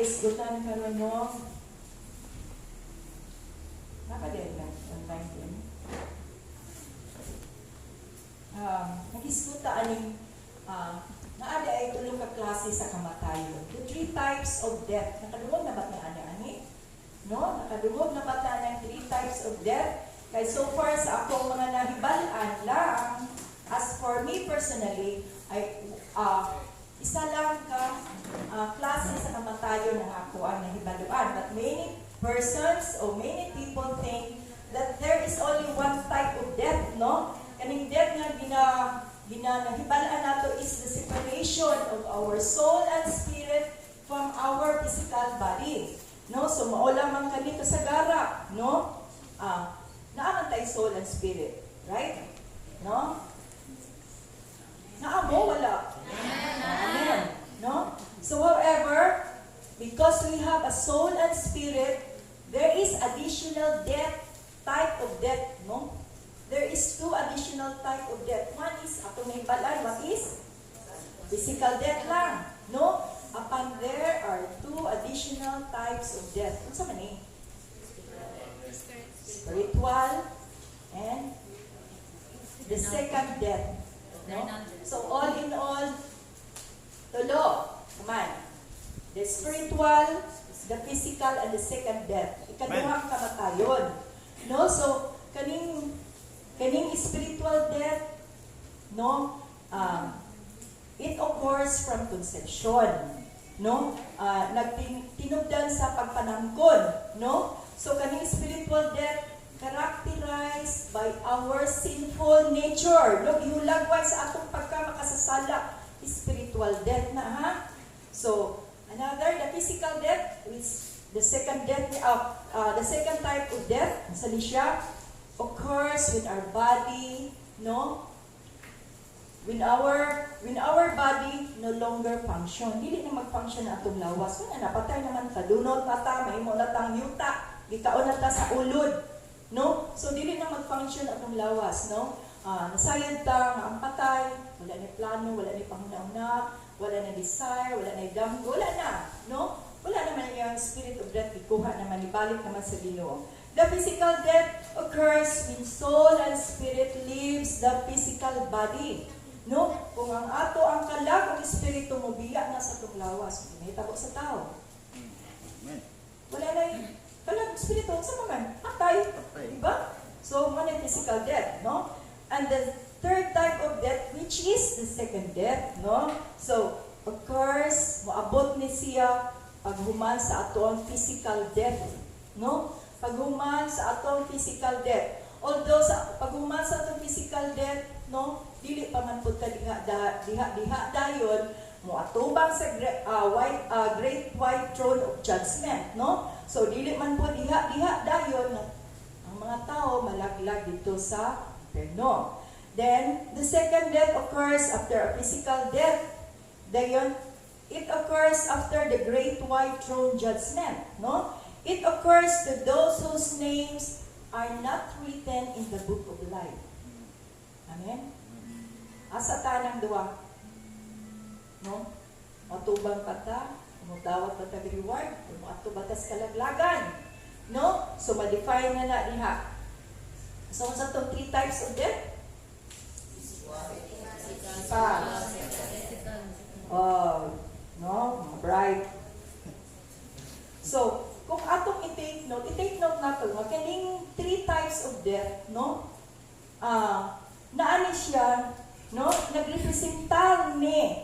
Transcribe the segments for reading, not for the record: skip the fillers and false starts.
isgutan karon no. Nakadel na, 119. Nag-isguta aning naada ay tulong ka klase sa kamatayon. The 3 types of death. Nakadungog na ba't na ani? No? Nakadungog na ba't na 3 types of death? Kaya so far sa akong mga nahibalaan lang, as for me personally, ay isa lang ka klase sa kamatayon ng ako ang nahibaluan. But many persons or many people think that there is only one type of death, no? Kaning death nga nahibalaan nato is the separation of our soul and spirit from our physical body. No? So maula man kami kasagara, no? Naaman tayo soul and spirit, right? No? Naamo wala. Amen. No? So however, because we have a soul and spirit, there is additional type of death, no? There is 2 additional type of death. One is, atong nahibalaan, what is? Physical death lang. No? Upon there are 2 additional types of death. Ano sa man eh? Spiritual and the second death. No? So all in all, tulo. Come on. The spiritual, the physical, and the second death. Ikaduhang kamatayon. No? So, kaning spiritual death, no, it occurs from conception, no, tinubdan sa pagpanangkon, no. So kaning spiritual death characterized by our sinful nature. No, ihulagwan sa atong pagkamakasasala, spiritual death na ha. So another, the physical death, which the second death, the second type of death, sa siya, occurs with our body, no? When our body no longer function, dili na mag-function na atong lawas. Kung napatay naman ta, dunot na ta, mahimo na tang yuta, gikaon na ta sa ulod, no? So dili na mag-function atong lawas, no? Nasayad ta, maampatay, wala na plano, wala na panghuna-una, wala na desire, wala na damgo, wala na, no? Wala naman yung spirit of death, ikuha naman, ibalik naman sa Ginoo. The physical death occurs when soul and spirit leaves the physical body. No? Kung ang ato ang kalag, ang espiritu mo biya na sa itong lawas, hinahitabo sa tao. Wala na yung kalag, espiritu, sa naman? Patay. Diba? So, man yung physical death, no? And the third type of death, which is the second death, no? So, occurs, maabot ni siya paghuman sa ato ang physical death, no? Paghuman sa atong physical death. Although sa paghuman sa atong physical death, no, dili pa man pud ta diha dayon mo atubang sa great white throne of judgment, no? So dili man pud diha dayon ang mga tao malaglag dito sa inferno. Then the second death occurs after a physical death. Dayon it occurs after the great white throne judgment, no? It occurs to those whose names are not written in the book of life. Amen? Asa tanang duwa? No? Matubang pata, mutawat pata reward, muato batas kalaglagan. No? So, ma-define na diha. So, sa itong 3 types of death? No? Bright. So, kung atong i-take note nato, kaning 3 types of death, no? Naani siya, no? Nagrepresentar ni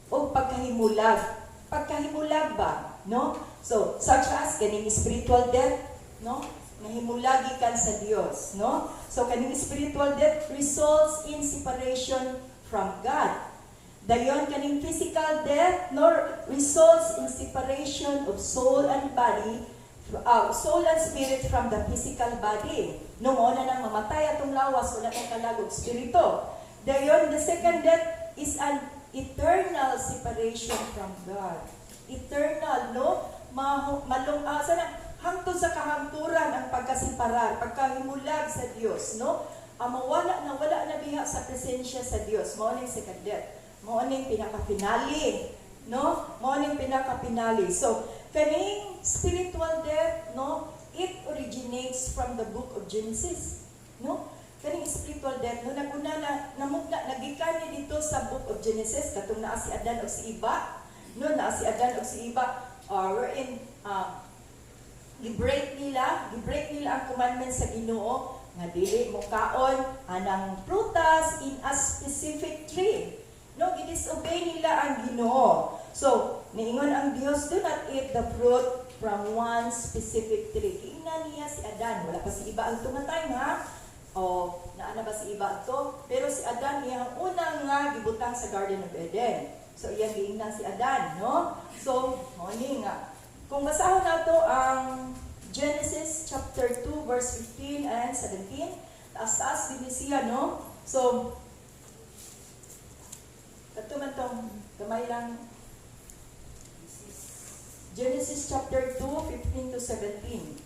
o pagkahimulag. Pagkahimulag ba, no? So, such as kaning spiritual death, no? Nahimulagi kan sa Dios, no? So, kaning spiritual death results in separation from God. Dayon kaning physical death nor results in separation of soul and body, soul and spirit from the physical body. Nung una nang mamatay atong lawas, wala nang kalagog spirito. Dayon the second death is an eternal separation from God. Eternal, no? Hangtod sa kahangturan ang pagkasiparar, pagkahimulag sa Dios, no? Wala na diha sa presensya sa Dios. Mao ning second death. Mao ning pinaka-finale, no? Mao ning pinaka-finale. So, kaning spiritual death, no, it originates from the book of Genesis. No? Kaning spiritual death, no, naguna na, nagikan ni dito sa book of Genesis, katong naa si Adan o si Eva, no, naa si Adan o si Eva, wherein, gi-break nila ang commandment sa Ginoo, nga dili mo kaon anang prutas in a specific tree. No, i-disobey nila ang Ginoo. So, niingon ang Dios, do not eat the fruit from one specific tree. Ina niya si Adan. Wala pa si Eva ang tumatay, ha? O, naana ba si Eva ito? Pero si Adan, iyang unang nga gibutang sa Garden of Eden. So, iyang giingnan si Adan, no? So, morning nga. Kung basahon nato ang Genesis chapter 2, verse 15 and 17, taas-taas din siya, no? So, ito man itong gamay lang. Genesis chapter 2, 15 to 17.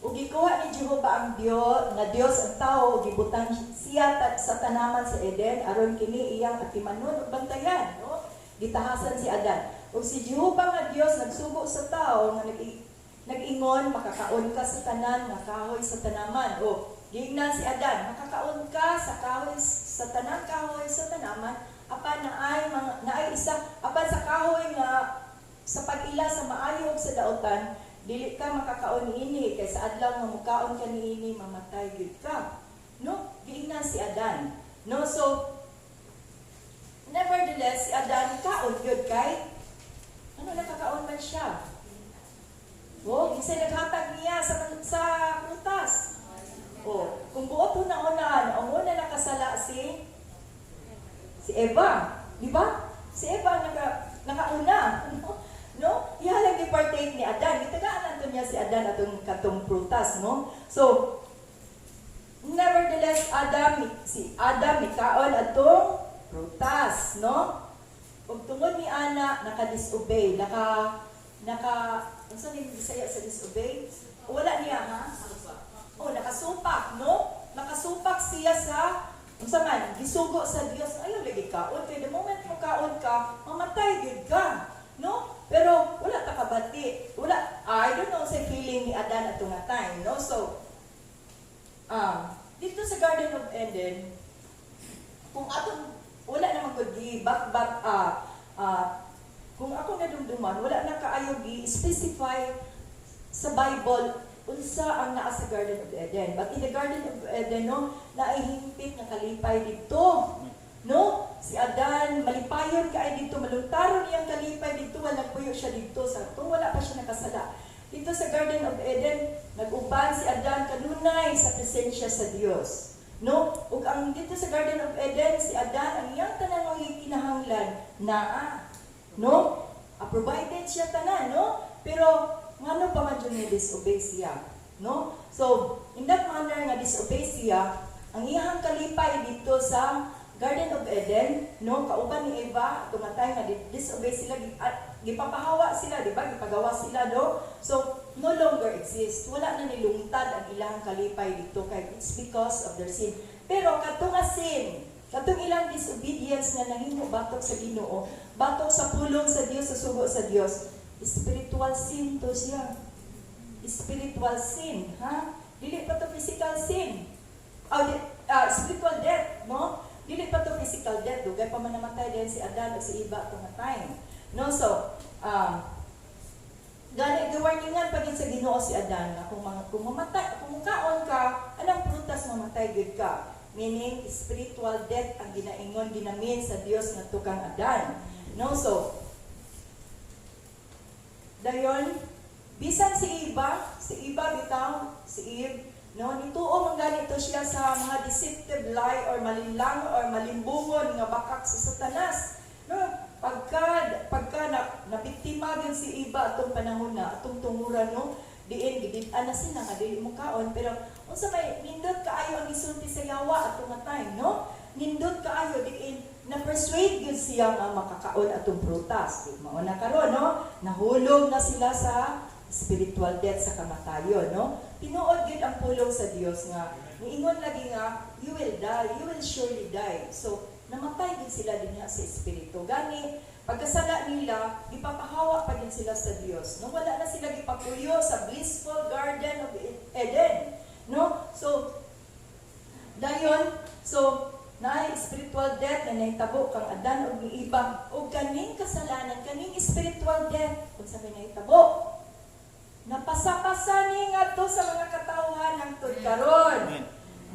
Ug gikuha ni Jehova ang Dios, na Dios ang tao, ug gibutang siya sa tanaman sa Eden, aron kini iyang atimanon ug bantayan, no? Gitahasan si Adan. Ug si Jehova nga Dios nagsugo sa tao nga nag-ingon, makakaon ka sa tanan nga kahoy sa tanaman. O, giingnan si Adan, makakaon ka sa kahoy sa tanan kahoy sa tanaman, apan naay isa, apan sa kahoy nga sa pag-ila sa maayo ug sa daotan, dili ka makakaon niini kay sa adlaw nga mukaon ka niini mamatay gyud ka. No, giingnan si Adan. No, so nevertheless si Adan kaon gyud kay ano, nakakaon man siya. O, kasi naghatag niya sa prutas. O, kung buot una-unaan, ang una nakasala si Eva. Di ba? Si Eva nakauna. No? Ihalang i-partake ni Adan. Itagaan nato niya si Adan atong katong prutas, no? So, nevertheless, si Adam ikaon atong prutas, no? Ug tungod ni Ana, naka-disobey, unsa ni Bisaya sa disobey? Wala niya, ha? Oh, nakasupak, no? Nakasupak siya sa unsa man, gisugo sa Dios. Ayaw lagi kaon kay the moment mo kaon ka, mamatay gyud ka, no? Pero wala ta kabati. Wala, I don't know sa feeling ni Adan ato nga time, no? So, dito sa Garden of Eden, kung atong wala namang gud kung ako nadumduman, wala na kaayo gi-specify sa Bible unsa ang naa sa Garden of Eden. But in the Garden of Eden, no, naihimpit nga kalipay dito. No? Si Adan, malipayon kaay dito, maluntaron iyang kalipay dito, nagpuyo siya dito, kung wala pa siya nakasala. Dito sa Garden of Eden, nag-uban si Adan kanunay sa presensya sa Dios. No? Ug ang dito sa Garden of Eden, si Adan, ang iyang tanan ng kinahanglan, naa. No? Provided siya tanan, no? Pero, ngano pa man dyan nga disobey siya? No? So, in that manner nga disobey siya, ang iyang kalipay dito sa Garden of Eden, no, kauban ni Eva, tumatay nga disobey sila, gipapahawa sila, di ba? Gipagawa sila, no? So, no longer exist. Wala na nilungtad ang ilang kalipay dito kay it's because of their sin. Pero katong sin, katong ilang disobedience nga nahimo batok sa Ginoo, batok sa pulong sa Dios, sa sugo sa Dios, spiritual sin to siya. Spiritual sin, ha? Dili pa to physical sin. Spiritual death, no? Dili pa to physical death, dugay pa man namatay din si Adan o si Eva itong time. No, so, gawarningan pa din sa Ginoo si Adan na kung kaon ka, anong prutas mamatay gud ka. Meaning, spiritual death ang ginaingon, ginamin sa Dios nga tukang Adan. No, so, dayon, bisan si Eva bitaw, si Eve, no, nituo man ganito siya sa mga deceptive lie or malinlang or malimbungon nga bakak sa Satanas. No, pagka nabiktima gyud si Eva atong panahon na atong tunguran, no, diin gidid-an na sila nga dili mo kaon, pero unsa may nindot kaayo ang gisulti sa Yawa atong nga time, no? Nindot kaayo diin na persuade gyud siya nga makakaon atong prutas. Mao na karon, no? Nahulog na sila sa spiritual death sa kamatayon, no? Tinuod gid ang pulong sa Dios nga niingon lagi nga you will die, you will surely die. So namatay din sila dinha sa espiritu. Gani pagkasala nila, gipapahawa pa din sila sa Dios. No, wala na sila gipapuyo sa blissful garden of Eden, no? So dayon, so naay spiritual death na nahitabo kang Adan ug Eva ug kaning kasalanan, kaning spiritual death kung sa nahitabo napasa-pasa ni ngadto sa mga katawhan hangtod karon.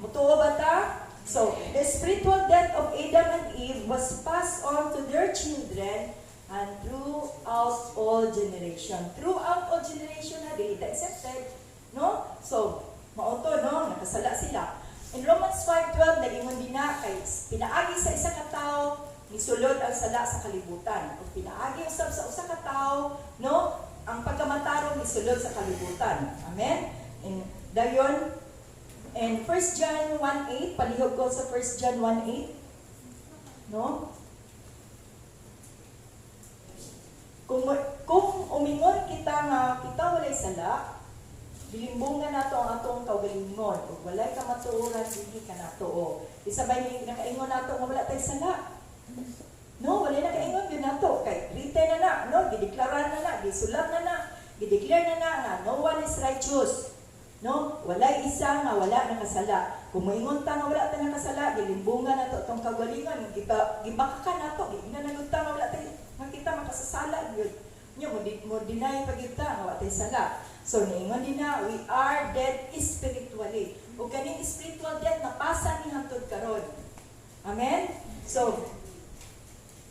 Mutuo ba ta? So, the spiritual death of Adam and Eve was passed on to their children and throughout all generation. Throughout all generation na dili ta accepted, no? So, mauto no, nakasala sila. In Romans 5:12 nagingon din na kay pinaagi sa isa ka tawo misulod ang sala sa kalibutan. Ug pinaagi usab sa usa ka tawo, no? Ang pagkamatarong misulod sa kalibutan. Amen? And dayon, and 1 John 1:8, palihog ko sa 1 John 1:8. No? Kung umingon kita nga kita walay sala, bilimbungan nato ang atong kaugalingon. Ug walay ka matuoran dili ka nato. Isabay ni nakaingon nato nga wala tay sala. No, wala na kaingon yun nato. Kay written na, no? Gideklara na, gisulat na, gideclare na nga no one is righteous. No, walay isa nga wala nakasala. Kung moingon ta nga wala ta nakasala, gilimbungan nato tong kagalingon, kita gibaka nato, ginanagud ta nga wala ta nga kita makasasala gyud. Nya mo deny pag kita nga wala tay sala. So niingon din na we are dead spiritually. Ug kaning spiritual death napasa ni hangtod karon. Amen. So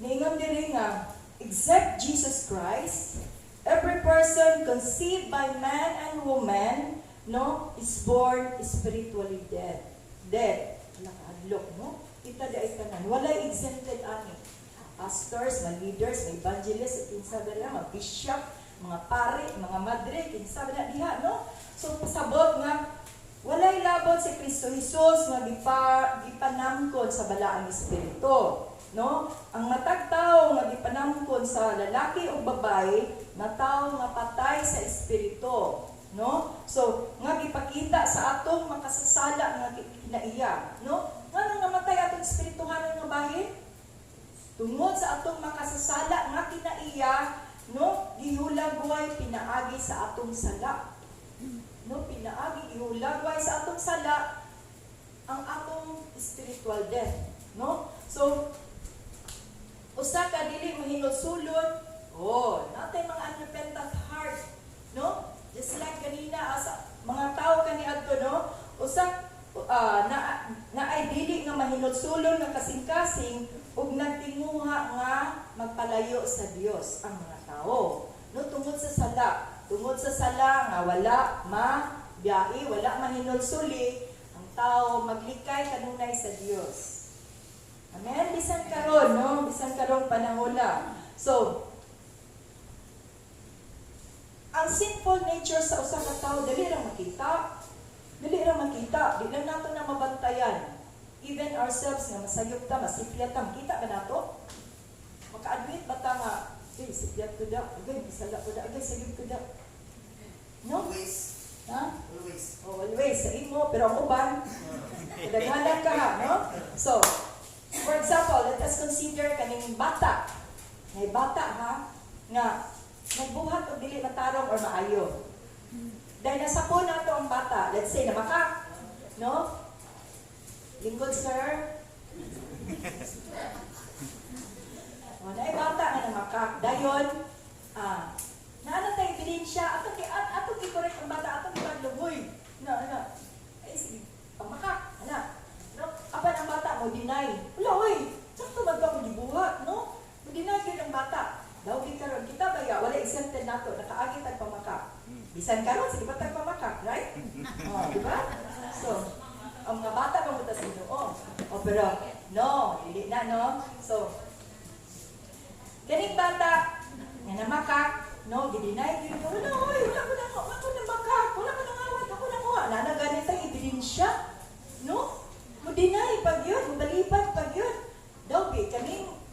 niingon diri nga except Jesus Christ, every person conceived by man and woman, no, is born spiritually dead. Dead. Nakadlok, no? Kita di tanan. Walay exempted ani. Pastors, mga leaders, mga evangelists, kinsa dala, mga bishop, mga pare, mga madre, kinsa dala diha, no? So pasabot nga walay labot si Kristo Jesus nga gipanamkon sa balaang espiritu, no? Ang matag tawo nga gipanamkon sa lalaki o babae, na tawo nga patay sa espiritu. No? So, nga gipakita sa atong makasasala nga kinaiya, no? Nga namatay atong espirituhanon nga bahin? Tungod sa atong makasasala nga kinaiya, no? Gihulagway pinaagi sa atong sala. No, pinaagi gihulagway sa atong sala ang atong spiritual death, no? So, usa ka dili mahinulsulon, natay mga unrepentant heart, no? Just like kanina, mga tao kaniadto, no? Usak na ay dili nga mahinulsulon nga kasing-kasing ug nagtinguha nga magpalayo sa Dios ang mga tao. No, tungod sa sala nga wala mabiyae, wala mahinulsuli, ang tao maglikay kanunay sa Dios. Amen. Bisan karon, no? Bisan karon panahona. So, ang sinful nature sa usa ka tawo dili ra makita. Di lang nato na mabantayan. Even ourselves nga masayop ta, masipyat ta, makita ba nato? Maka-admit ba ta nga, sipyat ko da, masala ko da, sayop ko da. No? Always. Ha? Always. Always, sa imo, pero ang uban, kadaghanan ka ha, no? So, for example, let us consider kaning bata. May bata ha, nga nagbuhat o dili matarong or maayo. Dahil nasapo na ito ang bata, let's say, namaka, no? Lingkod, sir. Naay bata nga namaka. Dayon, naano tayo ebidensya, atong i-correct ang bata, atong ipagluboy. Ay, sige, pamaka, no? Apan ang bata mo, deny. Wala, oy, sakto ba ka mo dibuhat, no? Mo-deny yun ang bata. Daw di karon kita ba ya wala exempted nato nakaagi tag pamaka. Bisan karon sige pa tag pamaka, right? Di ba? So, ang mga bata pa mo ta sinuo. Pero no, dili na no. So, kaning bata nga namaka, no, gidinay gyud ko. Wala ko na maka, wala ko nang awat, ako nang uwa. Na ganit ang ebidensya, no? Mo deny pag yun, balipad pag yun. Daw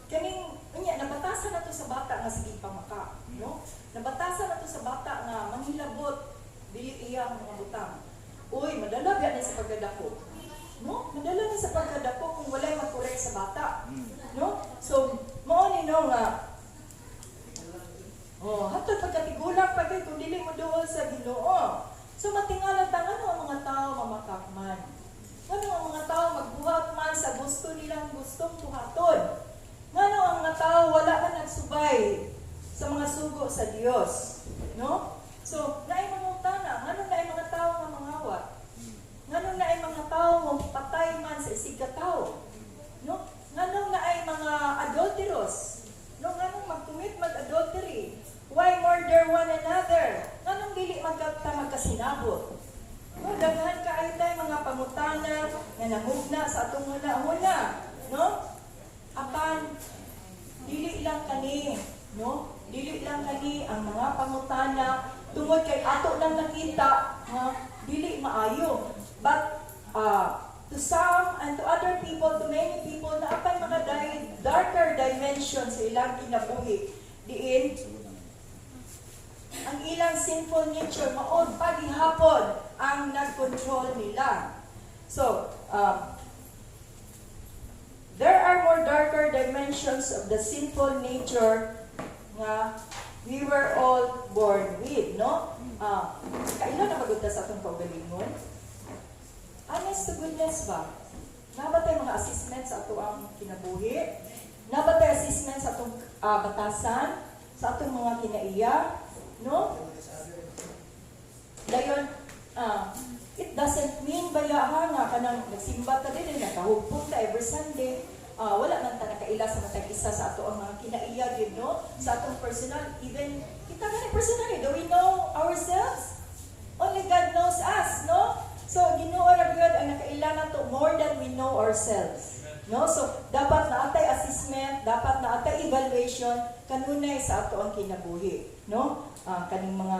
kaning unya nabatasan nato sa bata nga sige pamaka, no? Nabatasan nato sa bata nga manghilab No? So, mao ni no nga hatod pagkatigulang pagay kung dili mo duol sa Ginoo. So matingalan ta ngano ang mga tao mamakakman. Ngano ang mga tao magbuhat man sa gusto nilang gustong buhaton. Ngano ang mga tao wala man nagsubay sa mga sugo sa Dios, no? So naay mga utana, ngano naay mga tao nga mangawat? Ngano naay mga tao nga patay man sa isig ka tao? No? Ngano naay mga adulterous? No, ngano mag-commit mag-adultery? Why murder one another? Nganong dili magkasinabot? No, daghan kaayo tay mga pangutana nga namugna sa atong huna-huna, no? Apan dili lang kani, no? Dili lang kani ang mga pangutana tungod kay ato lang nakita nga dili maayo. But to some and to other people, to many people, na apan mga darker dimensions sa ilang kinabuhi diin ang ilang sinful nature maod paghihapon ang nag-control nila. So, there are more darker dimensions of the sinful nature nga we were all born with, no? Kailan na maganda sa atong kaugalingon? Honest to goodness ba? Nabatay mga assessment sa ato ang kinabuhi? Nabatay assessment sa atong batasan? Sa atong mga kinaiya? No? Dayon, it doesn't mean bayahan nga kanang nagsimba ta din, nakahugpong ta every Sunday. Wala man ta nakaila sa matag isa sa ato ang mga kinaiya gyud, no? Sa atong personal, even kita gani personally, do we know ourselves? Only God knows us, no? So Ginoo ra gyud ang nakaila nato more than we know ourselves. No? So dapat na atay assessment, dapat na atay evaluation kanunay sa ato ang kinabuhi, no? Kaning mga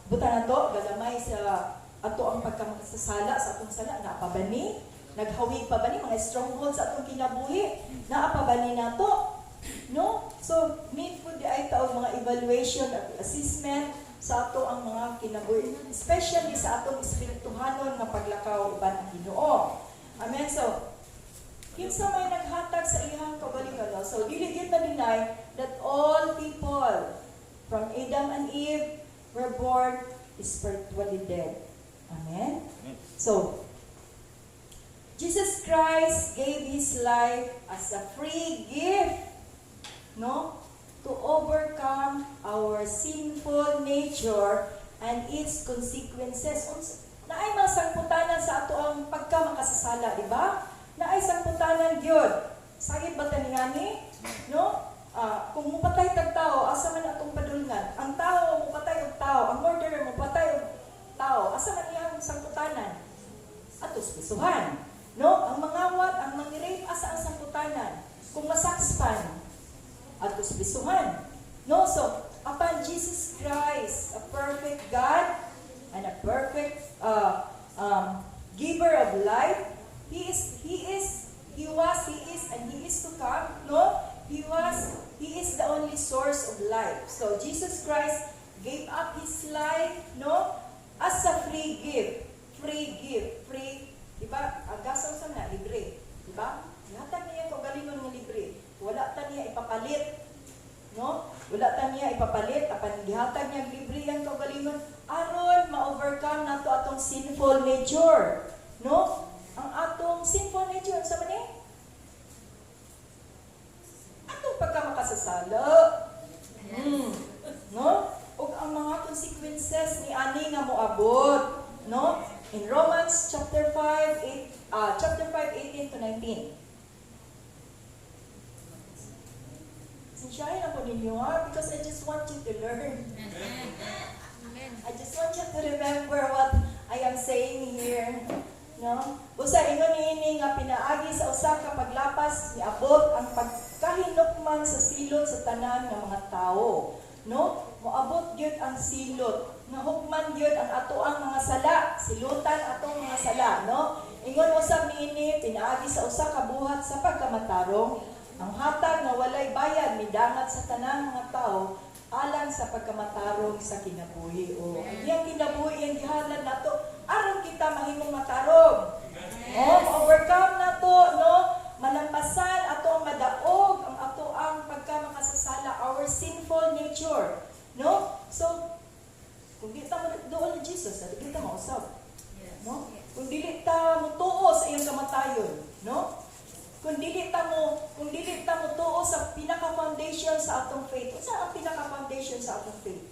buta nato gagamay sa ato ang pagkamasasala sa atong sala, naa pa ba ni? Naghawig pa ba ni mga strongholds sa atong kinabuhi? Naa pa ba ni nato? No? So need po di ay taog mga evaluation at assessment sa ato ang mga kinabuhi, especially sa atong espirituhanon nga paglakaw uban ang Ginoo. Amen. So kinsa may naghatag sa iyang kaugalingon, no? So dili gyud ma-deny that all people from Adam and Eve were born spiritually dead. Amen? So, Jesus Christ gave His life as a free gift, no? To overcome our sinful nature and its consequences. Naay mga sangputanan sa ato ang pagkamakasasala, di ba? Naay sangputanan gyud. Sagid ba ta ningani? No? Kung mupatay kag tao, asa man atong padulngan? Ang tao mupatay og tao, ang murderer mupatay og tao, asa man iyang sangputanan? Atos pisuhan. No? Ang mangawat, ang mangrape, asa ang sangputanan? Kung masakspan, atos pisuhan. No? So, upon Jesus Christ, a perfect God and a perfect giver of life, He was, and He is to come. No? He is the only source of life. So Jesus Christ gave up His life, no, as a free gift. Free, diba? Agasaw sa na, libre. Diba? Ihatag niya kaugalingon nga libre. Wala ta niya ipapalit. No? Wala ta niya ipapalit. Apan gihatag niya libre ang kaugalingon aron ma-overcome nato atong sinful nature. No? Ang atong sinful nature, sa man atong pagkamakasasala. No? Ug ang mga consequences ni ani nga moabot, no? In Romans chapter 5, 18 to 19. Sinsyahin ako ninyo, because I just want you to learn. I just want you to remember what I am saying here. No? Usa ingon niini nga pinaagi sa usa ka paglapas ni abot ang pagkahinukman sa silot sa tanan nga mga tao. No? Moabot gyud ang silot. Nahukman gyud ang ato ang mga sala, silutan atong mga sala, no? Ingon usab niini pinaagi sa usa ka buhat sa pagkamatarong ang hatag nga walay bayad midangat sa tanan mga tao alang sa pagkamatarong sa kinabuhi. O iyang kinabuhi ang gihalad nato aron kita mahimong matarong. Oh, overcome nato, no? malampasan ato ang madaog, ang ato ang pagkamakasasala, our sinful nature. No? So, kung di ta doon ni Jesus, di ta mausap. No? Kung dili ta mo tuo sa iyang kamatayon, no? Kung dili ta mo tuo sa pinaka-foundation sa atong faith. Unsa ang pinaka-foundation sa atong faith?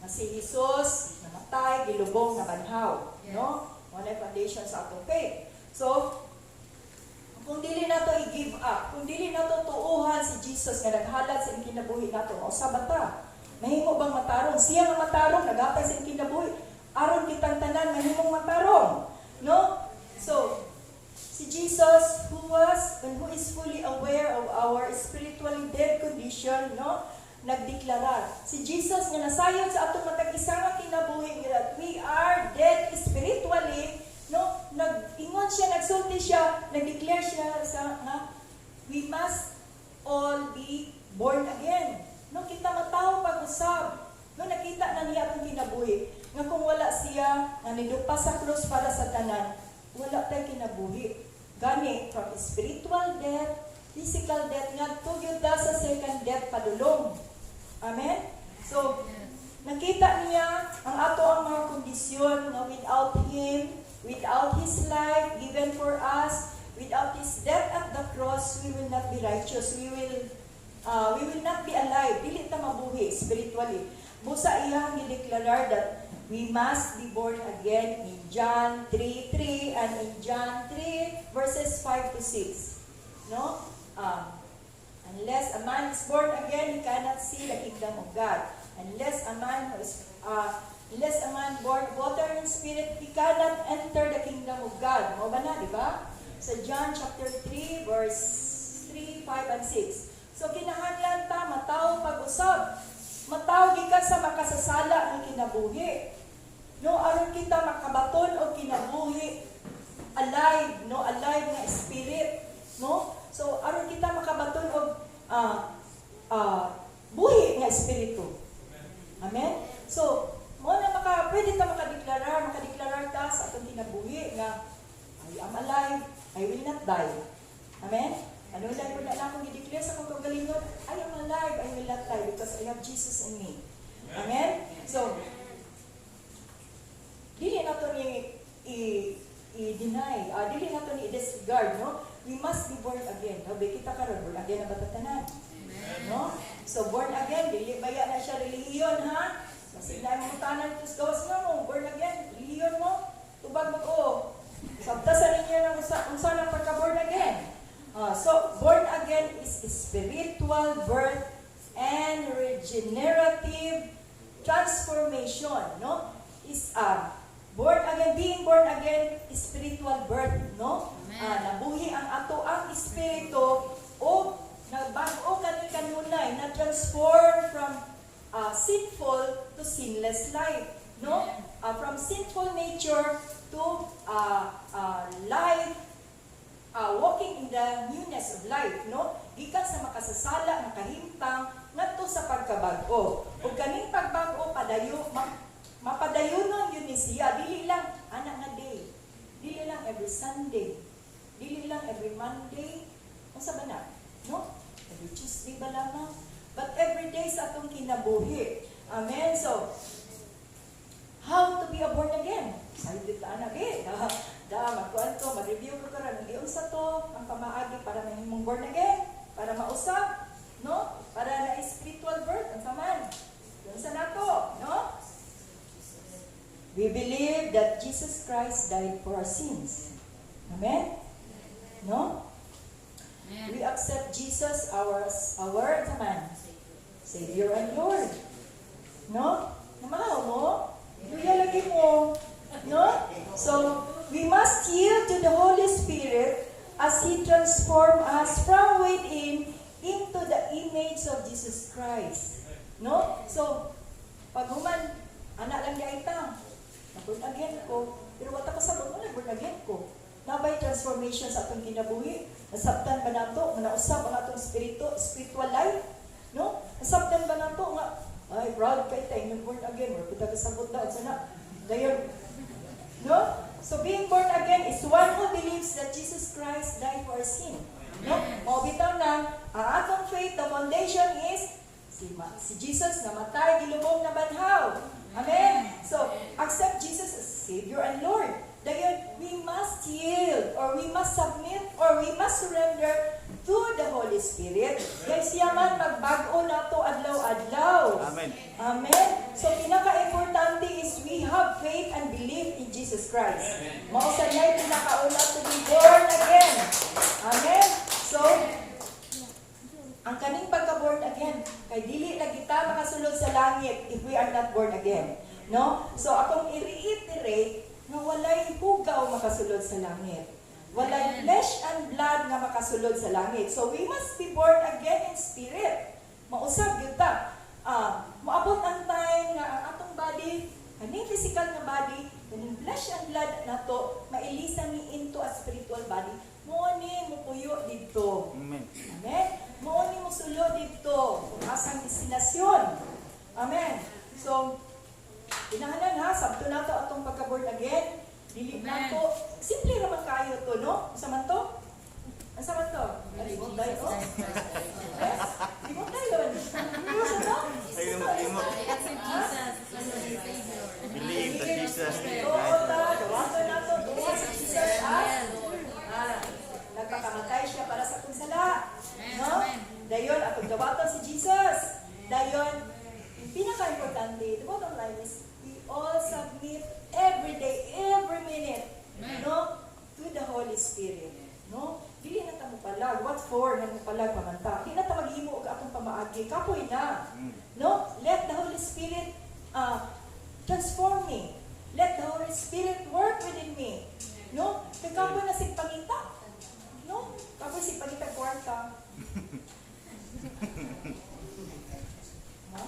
Na si Jesus namatay, gilubong, nabanhaw, no? Wala foundation sa atong faith. So, kung dili nato i-give up, kung dili nato tuuhan si Jesus nga naghalad sa kinabuhi nato, mausa ba ta? Mahimo bang matarong? Siya nga matarong, naghatag sa kinabuhi. Aron kitang tanan, mahimong matarong. No? So, si Jesus, who is fully aware of our spiritually dead condition, no? Nagdeklara. Si Jesus nga nasayon sa atong matag-isa nga kinabuhi that we are dead spiritually, no? Nag-ingon siya, nagsulti siya, nag-declare siya sa nga we must all be born again. No, kita mataw pag-usab. No, nakita na niya atong kinabuhi. Nga kung wala siya, nga nidupa sa krus para sa tanan, wala tayo kinabuhi. Gani, from spiritual death, physical death, nga tugyod na sa second death padulong. Amen? So, nakita niya ang ato ang mga kondisyon na without Him, without His life given for us, without His death at the cross, we will not be righteous. We will not be alive. Dili ta mabuhi spiritually. Busa iyang gideklarar that we must be born again in John 3:3 and in John 3 verses 5 to 6. No? Unless a man is born again, he cannot see the kingdom of God. Unless a man born water and spirit, he cannot enter the kingdom of God. Mo ba na, di ba? Sa John chapter 3 verse 3, 5 and 6. So kinahanglan ta mataw pag-usab. Mataw gikan sa makasasala ng kinabuhi. No, aron kita makabaton og kinabuhi alive, no, alive nga spirit, no? So aron kita makabaton og buhi nga espiritu. Amen. So mo na pwede ta makadeklarar ta sa atong kinabuhi nga I am alive, I will not die. Amen. Ano lang ko na akong i-declare sa kong kagalingon, I am alive, I will not die because I have Jesus in me. Amen? So, dili nato ni i-deny, dili nato ni i-disregard, no? We must be born again. No? Kita karon born again na batatanan. No? So, born again, dili baya na siya relihiyon, ha? Kasi na yung tanan ito sa gawas nga mo, born again, relihiyon mo, tubag mo ko. Sabtasan ninyo na unsa na pagka-born again. So, born again is spiritual birth and regenerative transformation, no? Is born again, being born again is spiritual birth, no? Nabuhi ang ato ang espiritu o nagbago kanunay na transform from sinful to sinless life, no? From sinful nature to life, walking in the newness of life, no? Gikan sa makasasala, makahimtang, ngadto sa pagkabago. O kaning pagbago, mapadayonon yun ni siya. Dili lang, anak nga day. Dili lang every Sunday. Dili lang every Monday. Kung sa ba na? No? Every Tuesday ba lamang? But every day sa atong kinabuhi. Amen? So, how to be a born again? Sabi dito, anak eh. Magkuhan to, mag-review ko karon ang sa to, ang pamaagi para mahimong born again, para mausap, no? Para na spiritual birth, ang saman. Yun sa nato, no? We believe that Jesus Christ died for our sins. Amen? No? Amen. We accept Jesus our saman, Savior and Lord. No? Namahaw mo? Luya lagi mo. No? So, we must yield to the Holy Spirit as He transforms us from within into the image of Jesus Christ. No? So, pag human, anak lang niya itang, na-born again ko, pero wata ka sa mo, na-born again ko. Nabay transformation sa atong kinabuhi, nasabtan ba nato, nausap ang atong spiritual life? No? Nasabtan ba nato nga, ay, proud kay tayo, nag-born again, or puta ka sabot na, sana, gayon. No? So being born again is one who believes that Jesus Christ died for our sin. No? Mabitaw na, ang atong faith, the foundation is si Jesus namatay, gilubong na banhaw. Amen? So, accept Jesus as Savior and Lord. Dayon, we must yield, or we must submit, or we must surrender to the Holy Spirit. Kaya siya man magbago na to adlaw-adlaw. Amen. Amen? So, pinaka-importante is we have faith and belief in Jesus Christ. Mausa niya pinakauna to be born again. Amen? So, ang kaning pagka-born again, kay dili na kita makasulod sa langit if we are not born again. No? So, akong i-reiterate na walay hugaw makasulod sa langit. Walay flesh and blood nga makasulod sa langit. So, we must be born again in spirit. Mausap yun ta. Maabot ang time nga ang atong body, kaning physical na body, kaning flesh and blood na to, mailisan ni into a spiritual body. Mo ni mo puyo dito. Amen. Amen? Mo ni mo sulo dito. Kung asang destinasyon. Amen? So, inahanan ha, sabto na to atong pagka-born again. Dili na to. Simple naman kayo to, no? Asa man to? Asa man to? Limot tayo to? Yes? Limot tayo. Asa to? Limot. Believe that Jesus died Oo, for ta. Dawato na to. Tuwa sa Jesus as. Nagpakamatay siya para sa kong sala. No? Dayon, atong dawaton si Jesus. Dayon, yung pinaka-importante, the bottom line is, we all submit every day, every minute, no, to the Holy Spirit. No? Dili na ta mo palag. What for na mo palag pamanta? Di na ta maghimo og atong pamaagi. Kapoy na. No? Let the Holy Spirit transform me. Let the Holy Spirit work within me. No? Kay kapoy na sig pangita. No? Kapoy sig pangita kwarta. No?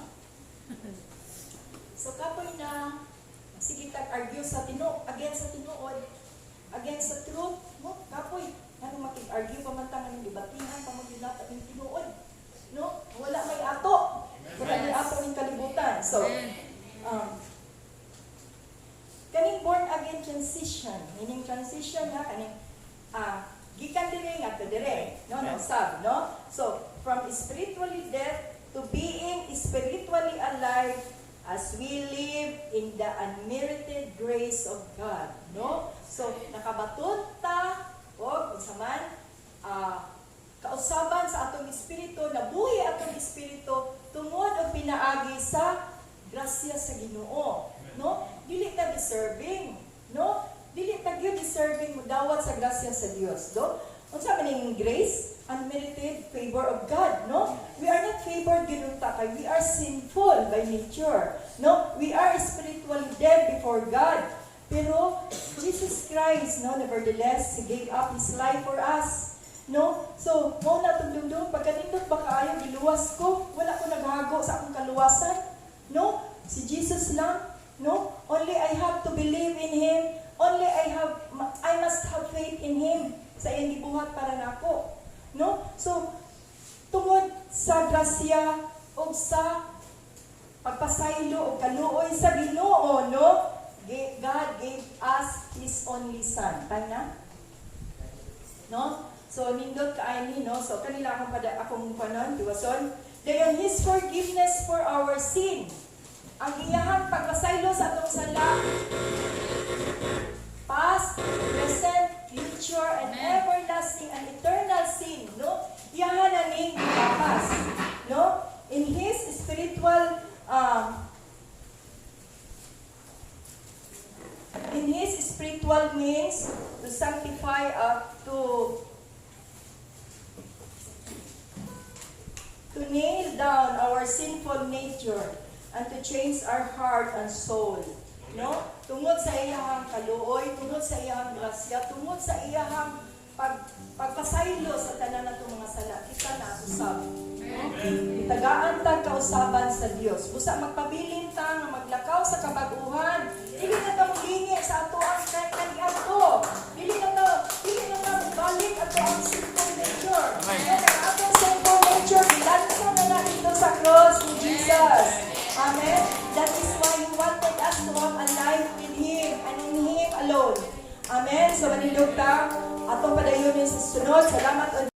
So kapoy na sige tag-argue sa against sa tinuod, against sa truth, no? Kapoy, ano makig-argue pamantangan ng debatingan, pamagyulat at yung tinuod, no? Wala may ato. Wala may ato ng kalibutan. So, kaning born again transition, meaning transition ha, kaning gikan dire nga to dire, no? No, sab, no? So, from spiritually dead to being spiritually alive as we live in the unmerited grace of God, no? So, nakabaton ta, o, isa man, kausaban sa atong espiritu, nabuhi atong espiritu, tungod o pinaagi sa grasya sa Ginoo, no? Dili ta deserving, no? Dili ta gyud deserving mo dawat sa grasya sa Dios, no? Unsa man ning grace? Unmerited favor of God, no? We are not favored ginunta kay we are sinful by nature, no? We are spiritually dead before God. Pero Jesus Christ, no, nevertheless, He gave up His life for us, no? So, mo na tundong pagkanindot ba kaayo giluwas ko, wala ko naghago sa akong kaluwasan, no? Si Jesus lang, no? Only I have to believe in Him. Only I must have faith in Him sa iyang gibuhat para nako. No? So, tungod sa grasya o sa pagpasaylo o kaluoy sa Ginoo, no? God gave us His only Son. Tanya? No? So, nindot kaayni, no? So, kanila akong panon, diwason. Dayon, His forgiveness for our sin. Ang iyahang pagpasaylo sa atong sala, past, present, future, and everlasting and eternal sin, no? Iyahan na ning lapas, no? In His spiritual means to sanctify to nail down our sinful nature and to change our heart and soul. No? Tungod sa iyahang kaluoy, tungod sa iyahang grasya, tungod sa iyahang pagpasaylo sa tanan natong mga sala, kita na usab. No? Itagaan ta kausaban sa Dios. Busa magpabilin ta nga maglakaw sa kabaguhan. Dili na ta mulingi sa ato ang kaniadto. Dili na ta balik ato ang sinful nature. Kaya ang atong sinful nature bilansa na natin ito sa cross ni Jesus. Amen. That is why He wanted us to have a life with Him and in Him alone. kita atong padayunin sa sunod. Salamat